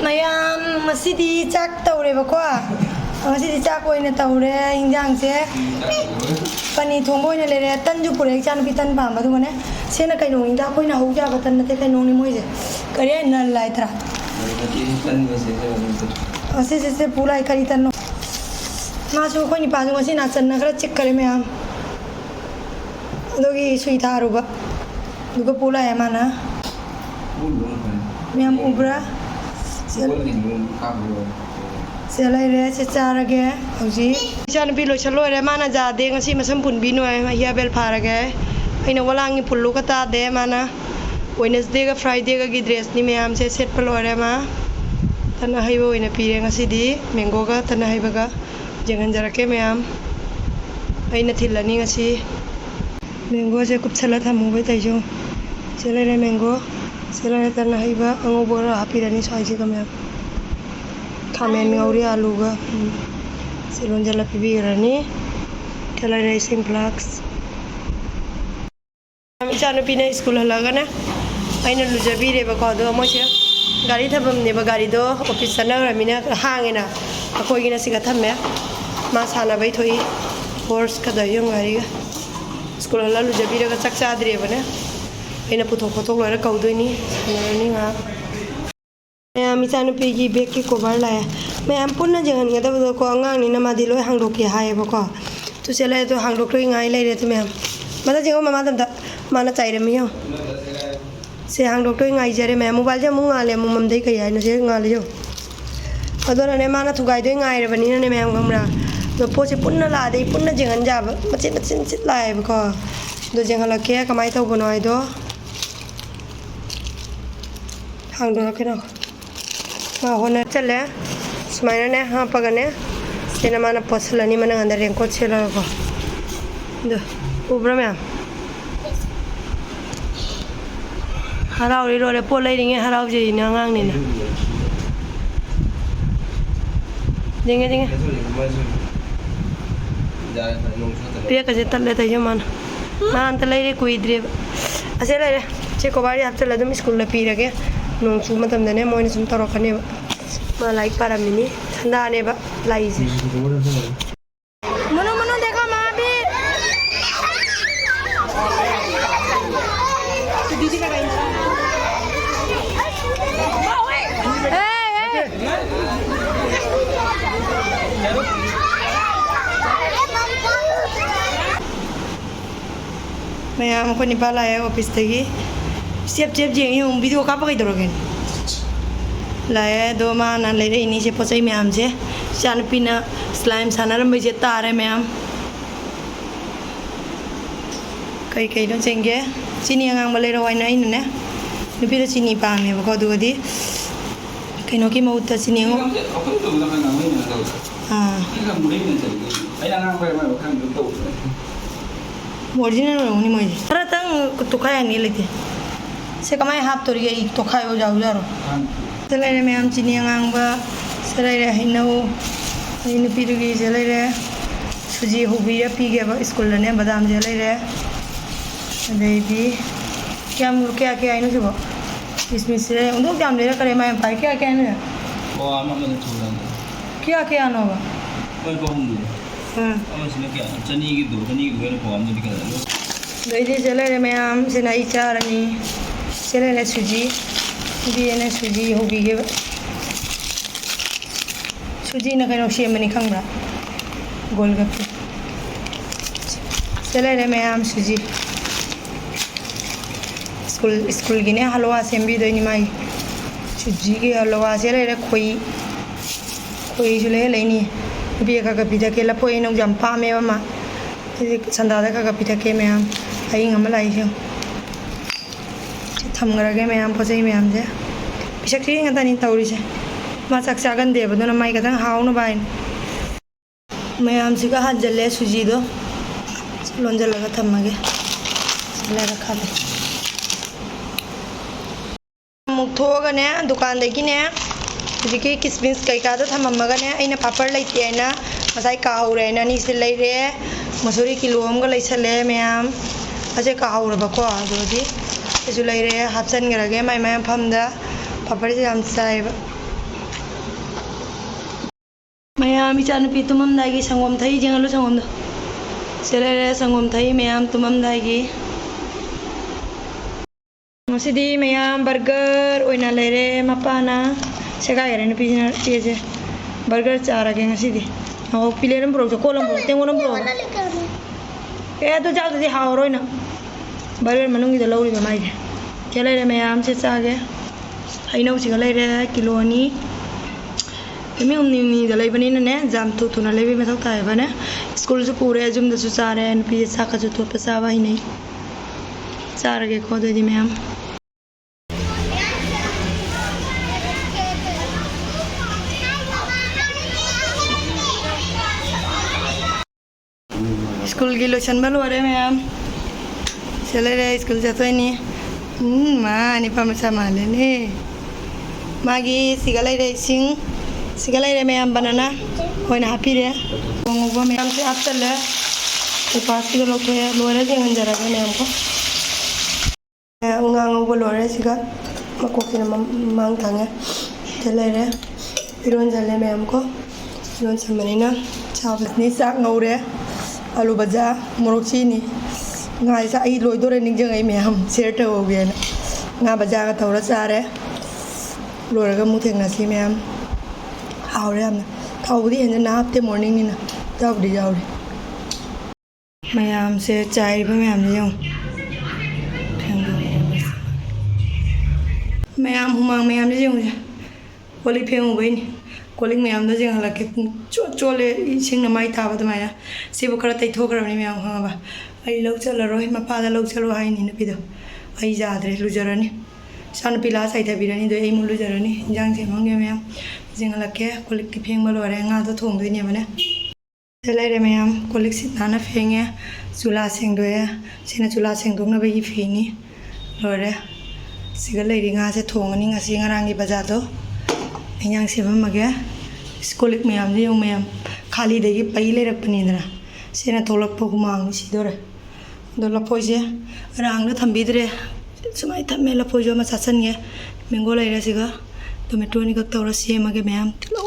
Mayam masidi chak tawre ba ko masidi chak ko ina tawre hinjang se pani thongbo ina le tan ju pure chan pi tan ba ma du ne se na kai no inda ko ina hu ja ba tan na te kai no ni moi je kare na lai tra se pula kari tan no ma su ko ni pa ju ngasi na chan na kara check kare mayam dogi sui tharu ba duga pula ya mana mayam ubra Selai re secara ke, oji. Jangan pilih calo re mana jadi ngasi masam pun binu ya bel para ke. Aina walangi pulu kata de mana. Wednesday ke Friday ke gidres ni meam se set pelu re ma. Tanah hibo ina pilih ngasi di mango ke tanah hibo ke. Jangan jarak ke meam. Aina thila ni ngasi. Mango se kup salat hamu betai jo. Selai re mango. Selai tanah hibo angu bora api dani soai sih kami. Kamen ngauri alu ga silon jala pibi rani kala racing flags kami chanu pina school halaga na aina lujabi re ba ko do mo che gari thabam ne ba gari do office sana ramina hangena akoi gina siga thamme ma sana bai thoi course ka da yong gari ga school hala lujabi re ga chakcha dire ba na aina puthok photok lora kaudoi ni ni nga मैं मिसानु Peggy bag की cover लाया मैं हम पुन्ना जगह नहीं था को अंगांग नहीं ना मादी लोग हांगडोक के हाय बको तो चले तो हांगडोक लोग इंगाई ले रहे थे मैं मतलब जगह मामा तम था माना चाहिए मियो से हांगडोक लोग इंगाई जा रहे मैं मोबाइल जा मुंग आले मुंम दे कहीं आये नसे इंगाले जो अदों ने माना थुगाई तो इंगाई रहे बनी ना मैं हम कमरा तो पोचे पुन्ना ला दे पुन्ना जगह जा मचे लाए बको दो जगह लगे कमाई तो बनवाई दो हांगडोक के ना होना चले स्माइना ने हाँ पगने सेना माना पसलनी मना अंदर रेंको चला को दो ऊपर में हराव रे रोले पोले रिंगे हराव जे नंगांग ने देंगे पिया कजे तले तय मन ना अंत ले रे कोई द्रे असे ले चे को बारी आप चला दम स्कूल ले पी रगे नोंग चू मतम दने मोइन सुम तरोखने मा लाइक पारा मिनी ठंडा ने बा लाइजे मनो मनो देखो मां भी दीदी का गाइन मैं हमको निकाल आया ऑफिस तक सिर्फ जेंगी हम वीडियो का पकड़ दोगे लाया दो माँ ना ले रहे इन्हीं से पचाई में हमसे चान पीना स्लाइम सानर में जे तारे में हम कई कई लोग चेंगे चीनी अंगांग वाले रवाई नहीं ने निपी तो चीनी पान है बको दो दी कई नो की मौत चीनी हो हाँ ओरिजिनल नहीं मुझे अरे तंग तो खाया नहीं लेते से कमाई हाथ तो रिये तो खाए हो जाओ जारो चले रे मैं हम चीनी अंगांबा चले रे हिन्नो इन पीरुगी चले रे सुजी हुबी रे पी गया स्कूल ने बादाम चले रे अदेदी क्या क्या इनो जो इसमें से उनको क्या ले करे मैं भाई क्या क्या ने वो आमा में छोड़ा क्या नो बा कोई बहुम हां आमा से क्या चनी की दो फॉर्म में दिखा दो देदी चले रे मैं हम से नहीं चाह रही चले रे सुजी भी ने सुजी होगी के सुजी ना कहीं शेम नहीं खंगरा गोलगप्पे चले रे मैं हम सुजी स्कूल की ने हलवा सेम भी दो निमाई सुजी के हलवा चले रे कोई चले लेनी भी का कभी तक ला पोई नौ जंपा में मामा संदादा का कभी तक मैं हम आई हम लाई जो थमगरगे मैं हम पसई मैं हम जे पिसक्ति ngata ni tawri se ma chak chagan de badona mai kadang haunu bain मैं हम सिका हाथ जले सुजी दो लोंजा लगा थमगे ले रखा दे मुक्थोगने दुकान देगी ने जिकी किसमिस कई का तो थममगने अइना पापड़ लेते है ना मसाई काहुरे ना नी से ले रे मसूरी किलो हम ग लेसले मैम अजे काहुरबको दोदी जो ले रे हापसन गरगे माय माय फमदा पापड़ से हम साइब मैम इचानुपी तुममदागी संगम थाई जेंगलो संगमदो सेलेरे संगम थाई मैम तुममदागी मसिदी मैम बर्गर ओइना लेरे मपाना सेगायरे नुपी पिजे बर्गर चारागे ngasiदी हाउ पिलेरम ब्रो कोलम ब्रो तेंगोलम ब्रो ए तो जाददी हावरोइना बर्गर मनुंगी द लौरी बमाइगे के लेरे मैम से चागे हाइनौ सिगा लेरे किलो अनि मी उमनी द लेबनी ने जाम थु थुना लेबी मथौ तायबने स्कूल से पूरे जुम द सुचारे नुपी साका जु तो पसावा hi nei चारगे खोदोदी मैम स्कूल की लोशन बल हो रहे मैम चले रहे स्कूल जाते ही नहीं माँ निपा मचा माले ने मागी सिगलाई रहे मैम बनाना कोई ना हापी रहे वो मैम से आप चल रहे तो पास की लोग तो है लोरे थे अंजरा के मैम को उंगांगो को लोरे सिगा मकोकी ना मांग थांगे चले रहे फिरोन चले मैम को फिरोन समझने ना चावल नहीं साग ngौरे आलू बजा मोरक चीनी ngai sa ai loi dore ning jeng ai ma'am share to ge na nga baja ga thawra sare loi ga mu theng na si ma'am haw re am thau di hen na hapte morning ni na taw di jaw ri ma'am से chai ba ma'am ni yong theng do ma'am humang ma'am ni yong oli pheng bai ni calling ma'am दो जेंग हला के चोले इसिंग नमाई थाबा दमाया सिबो खरा तैथोखरबनी ma'am खंगाबा आई लौ चलरोय मपादा लौ चलो हाइनी नपिदो आई जाद्रे लुजरनी सान पिला साइथाबिरनी दो एमु लुजरनी इंजांग से मंगे मैम जेंग हला के कोलिक की फेंग बलोरे nga तो थोंगदोइने बने चलाइरे मैम कोलिक सि नाना फेंगे चुला सेंगदोए सिना चुला सेंगदोंना बगी फेनी लोरे सिगा लेरि nga से थोंगनी ngasi ngaranggi bajado इंजांग से मगे स्कूल मैम जो मैम खाली देगी पहले रखनीदना सेना थोलप हुमांग सिदोरे दो लफोजे रांग थम्बीद्रे सुमाई थमे लफोजो मा सासनगे मैंगो लेरे सिगा टोमेटो नि कक तौरा सेमगे मैम तिलो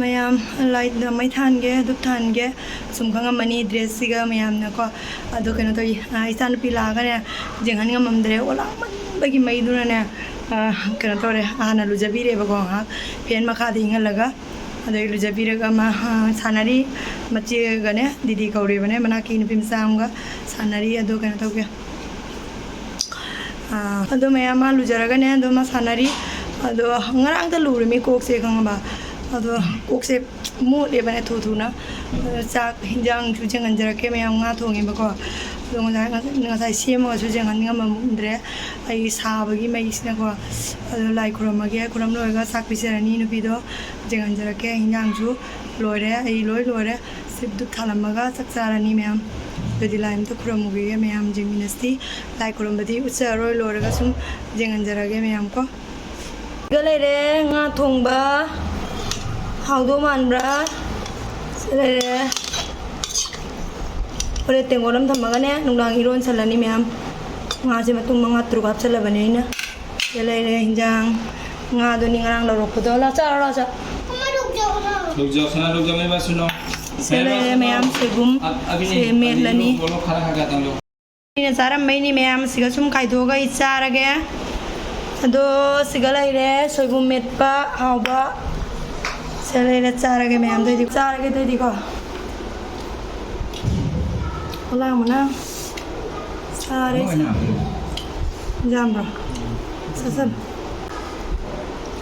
मैम लाइट द मै थानगे दुप थानगे सुमखंग मनी ड्रेस सिगा मैम नको अदो कनो तो इसान पिलागा ने जेंगन ममद्रे ओला मन बगी मैदुना ने कनो तोरे आना लुजबीरे बगो हा पेन मखा दिंगलगा अदे लुजबीरगा मा सानारी मचे गने दीदी कौरे बने मना की नुपिम सामगा सानारी अदो कनो तोगे अदो मैम मा लुजरगा ने अदो मा सानारी अदो ngaraang ta lurimi kok se khangba अदो कok से मोले बने थु थुना चाक हिंजांग छु जेंगन जरके मैम nga थोंगे बको दो ngasai सेमो छु जेंगन ngमद्रे ai साबगी मैसिना को अदो लाई खुरमगे खुरम लोयगा साक पिसरनी नुपिदो जेंगन जरके हिंजांग छु लोरे ai लोरे सिप दु थालमगा सकसारनी मैम गदि लाइन तो खुरमुगे मैम जेंगिनस्ती लाई खुरमबदी उचरोय लोरगा सुम जेंगन जरगे मैम को गलेरे nga thongba हाउदो मानब्रा सेलेरे ओरे तेंगोलम थमगने नुंगांग इरोन सलनी मैम nga से मतुंग मंगा त्रुक हापसलबने इना सेलेरे हिंजांग nga दो निंगरांग लरोपदो ला चा रुक जाओ मेरे पास सुनो सेलेरे मैम सेगुम से मेलनी बोलो खरा खा जाता हूं इने सारा मैनी मैम सिगा सुम खाइदोगा इचारगे अदो सिगा लाइरे सोइगुम मेटपा हाउबा चले चारगे मैम तो चारगे तो दिखो ओला मना सारे जाम ब्रो ससन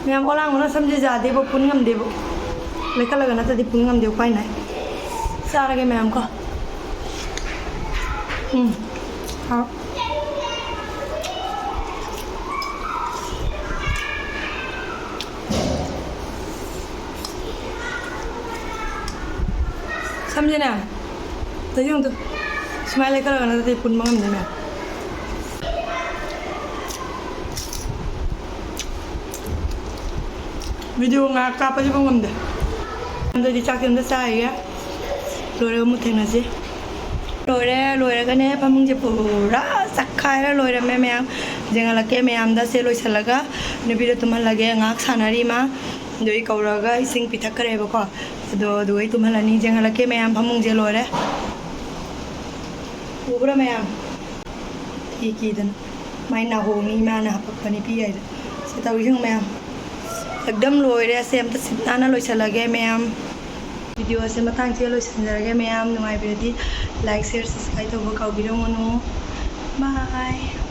मैम ओला मना समझे जादे वो पुन गम देबो लेका लगना तो पुन गम देव पाई ना चारगे मैम को हाँ समझे ना तो यूं तो स्माइल लेकर लगाना तो पुन मंगम दे मैं video ngak ka pa jibong ngam de ando di chak yam da sai ya lore mu theng na ji lore ga ne pamung je pura sakhai ra lore me jengala ke me am da se loi salaga ne bi to man lage ngak sanari ma ꯑꯗꯨꯒꯤ ꯀꯧꯔꯒ ꯏꯁꯤꯡ ꯄꯤꯊꯛꯈ꯭ꯔꯦꯕꯀꯣ ꯑꯗꯣ ꯑꯩ ꯇꯨꯝꯍꯜꯂꯅꯤ ꯌꯦꯡꯍꯜꯂꯛꯀꯦ ꯃꯌꯥꯝ ꯐꯃꯨꯡꯁꯦ ꯂꯣꯏꯔꯦ ꯎꯕ꯭ꯔꯥ ꯃꯌꯥꯝ ꯀꯤꯗꯅ ꯃꯥꯏ ꯅꯥꯍꯣꯡꯅꯤ ꯏꯃꯥꯅ ꯍꯥꯄꯛꯄ ꯅꯨꯄꯤ ꯍꯥꯏꯗ ꯁꯤ ꯇꯧꯔꯤꯁꯤꯡ ꯃꯌꯥꯝ एकदम लोरे से अमता सिद्धाना लोइसलगे मैम वीडियो से मतंग से लोइसनरगे मैम नुंगाइबिरदि लाइक शेयर सब्सक्राइब तब काउबिरमोनु बाय।